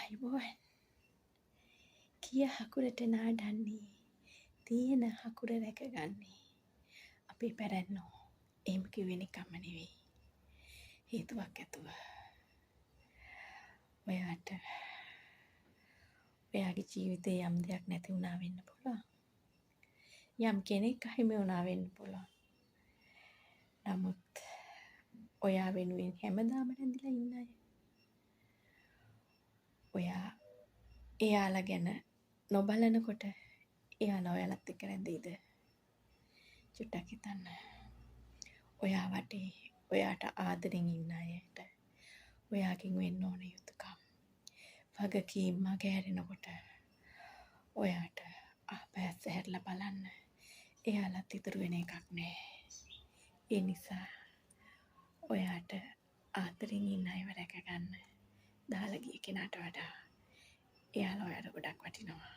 අයිබෝවන් කිය හකුරට නාඩන්නේ තියෙන හකුර රැකගන්නේ අපේ පැරැන්නෝ එහෙම කිව්වේ නිකම්ම නෙවෙයි හේතුවක් ඇතුව ඔයාට ඔයාගේ ජීවිතේ යම් දෙයක් නැති වුණා වෙන්න පුළුවන් යම් කෙනෙක් අහිමි වුණා වෙන්න පුළුවන් නමුත් ඔයා වෙනුවෙන් හැමදාම රැඳිලා ඉන්න අය ඔයා එයාලා ගැන නොබලනකොට එයාලා ඔයාලත් එක්ක රැඳෙයිද චුට්ටක් හිතන්න ඔයා වටේ ඔයාට ආදරෙන් ඉන්න අයට ඔයාගෙන් වෙන්න ඕන යුතුකම් වගකීම් මගහැරෙනකොට ඔයාට ආපැස් හැරලා බලන්න එයාලත් ඉතුරු වෙන එකක් නෑ ඒ නිසා ඔයාට ආදරෙන් ඉන්න අයව රැක ගන්න දාලා ගිය කෙනාට වඩා එයාලා ඔයාට ගොඩක් වටිනවා